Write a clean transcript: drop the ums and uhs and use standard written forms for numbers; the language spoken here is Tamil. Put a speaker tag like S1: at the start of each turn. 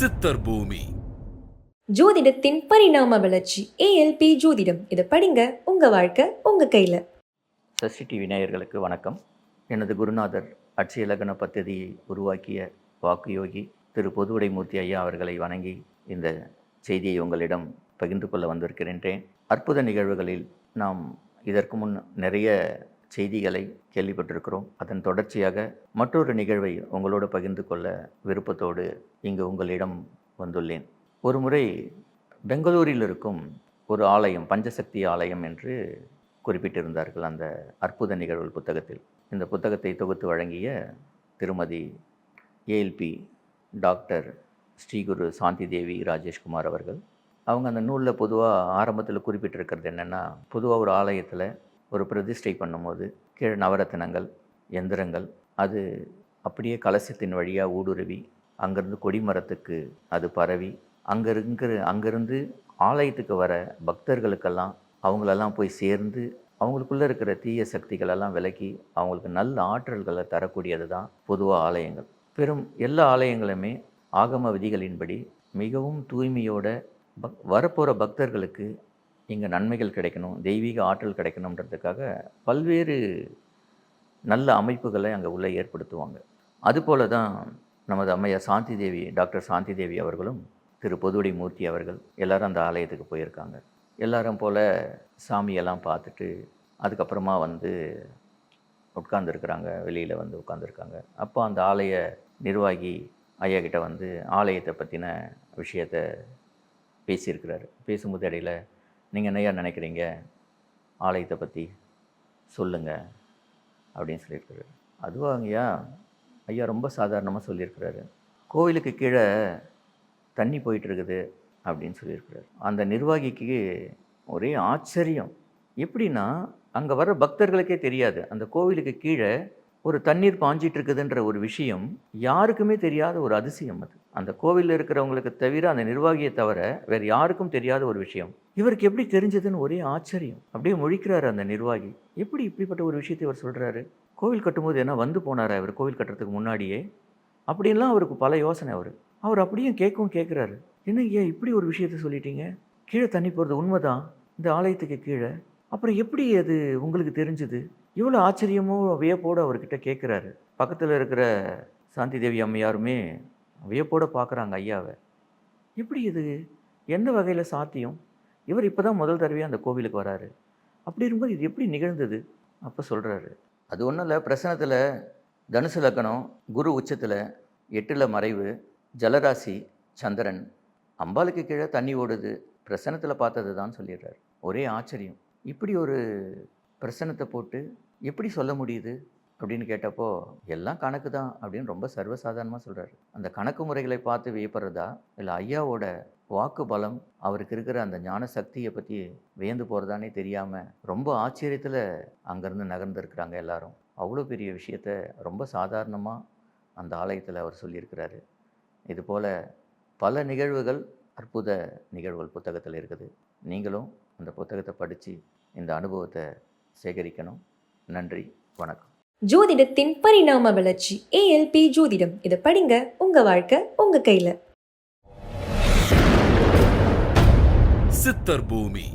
S1: சித்தர் பூமி.
S2: ஜோதிடத்தின் பரிணாம வளர்ச்சி ஏஎல்பி ஜோதிடம். இதை படிங்க, உங்க வாழ்க்கை உங்க கையில.
S3: சஷ்டி டிவி நேயர்களுக்கு வணக்கம். எனது குருநாதர் அட்சய லக்ன பദ്ധதியை உருவாக்கிய வாக்கு யோகி திரு பொதுவுடைமூர்த்தி ஐயா அவர்களை வணங்கி இந்த செய்தியை உங்களிடம் பகிர்ந்து கொள்ள வந்திருக்கின்றேன். அற்புத நிகழ்வுகளில் நாம் இதற்கு முன் நிறைய செய்திகளை கேள்விப்பட்டிருக்கிறோம். அதன் தொடர்ச்சியாக மற்றொரு நிகழ்வை உங்களோடு பகிர்ந்து கொள்ள விருப்பத்தோடு இங்கு உங்களிடம் வந்துள்ளேன். ஒரு முறை பெங்களூரில் இருக்கும் ஒரு ஆலயம், பஞ்சசக்தி ஆலயம் என்று குறிப்பிட்டிருந்தார்கள் அந்த அற்புத நிகழ்வுகள் புத்தகத்தில். இந்த புத்தகத்தை தொகுத்து வழங்கிய திருமதி ஏஎல்பி டாக்டர் ஸ்ரீகுரு சாந்தி தேவி ராஜேஷ்குமார் அவர்கள், அவங்க அந்த நூலில் பொதுவாக ஆரம்பத்தில் குறிப்பிட்டிருக்கிறது என்னென்னா, பொதுவாக ஒரு ஆலயத்தில் ஒரு பிரதிஷ்டை பண்ணும்போது கீழே நவரத்தினங்கள், எந்திரங்கள் அது அப்படியே கலசத்தின் வழியாக ஊடுருவி அங்கேருந்து கொடிமரத்துக்கு அது பரவி அங்கேருந்து ஆலயத்துக்கு வர பக்தர்களுக்கெல்லாம் அவங்களெல்லாம் போய் சேர்ந்து அவங்களுக்குள்ளே இருக்கிற தீய சக்திகளெல்லாம் விலக்கி அவங்களுக்கு நல்ல ஆற்றல்களை தரக்கூடியது தான் பொதுவாக ஆலயங்கள். எல்லா ஆலயங்களுமே ஆகம விதிகளின்படி மிகவும் தூய்மையோட வரப்போகிற பக்தர்களுக்கு இங்கே நன்மைகள் கிடைக்கணும், தெய்வீக ஆற்றல் கிடைக்கணுன்றதுக்காக பல்வேறு நல்ல அமைப்புகளை அங்கே உள்ளே ஏற்படுத்துவாங்க. அதுபோல தான் நமது அம்மையார் சாந்தி தேவி, டாக்டர் சாந்தி தேவி அவர்களும் திரு பொதுவுடைமூர்த்தி அவர்கள் எல்லாரும் அந்த ஆலயத்துக்கு போயிருக்காங்க. எல்லாரும் போல் சாமியெல்லாம் பார்த்துட்டு அதுக்கப்புறமா உட்கார்ந்துருக்குறாங்க, வெளியில் உட்காந்துருக்காங்க. அப்போ அந்த ஆலய நிர்வாகி ஐயா கிட்ட ஆலயத்தை பற்றின விஷயத்தை பேசியிருக்கிறாரு. பேசும்போது இடையில, நீங்கள் என்னையா நினைக்கிறீங்க, ஆலயத்தை பற்றி சொல்லுங்கள் அப்படின்னு சொல்லியிருக்கிறாரு. அதுவாங்கய்யா, ஐயா ரொம்ப சாதாரணமாக சொல்லியிருக்கிறாரு. கோவிலுக்கு கீழே தண்ணி போயிட்டுருக்குது அப்படின்னு சொல்லியிருக்கிறார். அந்த நிர்வாகிக்கு ஒரே ஆச்சரியம். எப்படின்னா, அங்கே வர பக்தர்களுக்கே தெரியாது அந்த கோவிலுக்கு கீழே ஒரு தண்ணீர் பாஞ்சிட்டு இருக்குதுன்ற ஒரு விஷயம் யாருக்குமே தெரியாத ஒரு அதிசயம். அது அந்த கோவிலில் இருக்கிறவங்களுக்கு தவிர, அந்த நிர்வாகியை தவிர வேறு யாருக்கும் தெரியாத ஒரு விஷயம். இவருக்கு எப்படி தெரிஞ்சதுன்னு ஒரே ஆச்சரியம். அப்படியே முழிக்கிறாரு அந்த நிர்வாகி. எப்படி இப்படிப்பட்ட ஒரு விஷயத்தை இவர் சொல்கிறாரு? கோவில் கட்டும்போது என்ன போனாரா இவர் கோவில் கட்டுறதுக்கு முன்னாடியே? அப்படின்லாம் அவருக்கு பல யோசனை. அவர் அப்படியும் கேட்குறாரு, என்னங்க இப்படி ஒரு விஷயத்த சொல்லிட்டீங்க, கீழே தண்ணி போகிறது உண்மைதான் இந்த ஆலயத்துக்கு கீழே, அப்புறம் எப்படி அது உங்களுக்கு தெரிஞ்சுது? இவ்வளோ ஆச்சரியமோ வியப்போடு அவர்கிட்ட கேட்குறாரு. பக்கத்தில் இருக்கிற சாந்தி தேவி அம்மையாருமே வியப்போடு பார்க்குறாங்க ஐயாவை. எப்படி இது எந்த வகையில் சாத்தியம்? இவர் இப்போ தான் முதல் தடவையாக அந்த கோவிலுக்கு வராரு. அப்படி இருக்கும்போது இது எப்படி நிகழ்ந்தது? அப்போ சொல்கிறாரு, அது ஒன்றும் இல்லை, பிரசனத்தில் தனுசு லக்னம், குரு உச்சத்தில், 8ல் மறைவு, ஜலராசி சந்திரன், அம்பாளுக்கு கீழே தண்ணி ஓடுது, பிரசனத்தில் பார்த்தது தான் சொல்லிடுறாரு. ஒரே ஆச்சரியம். இப்படி ஒரு பிரசனத்தை போட்டு எப்படி சொல்ல முடியுது அப்படின்னு கேட்டப்போ, எல்லாம் கணக்கு தான் அப்படின்னு ரொம்ப சர்வசாதாரணமாக சொல்கிறாரு. அந்த கணக்கு முறைகளை பார்த்து வியப்படுறதா இல்லை ஐயாவோட வாக்கு பலம், அவருக்கு இருக்கிற அந்த ஞான சக்தியை பற்றி வியந்து போகிறதானே தெரியாமல் ரொம்ப ஆச்சரியத்தில் அங்கேருந்து நகர்ந்துருக்குறாங்க எல்லாரும். அவ்வளோ பெரிய விஷயத்த ரொம்ப சாதாரணமாக அந்த ஆலயத்தில் அவர் சொல்லியிருக்கிறாரு. இதுபோல் பல நிகழ்வுகள், அற்புத நிகழ்வுகள் புத்தகத்தில் இருக்குது. நீங்களும் அந்த புத்தகத்தை படித்து இந்த அனுபவத்தை சேகரிக்கணும். நன்றி, வணக்கம்.
S2: ஜோதிடத்தின் பரிணாம வளர்ச்சி ஏஎல்பி ஜோதிடம். இதை படிங்க, உங்க வாழ்க்கை உங்க கையில.
S1: சித்தர் பூமி.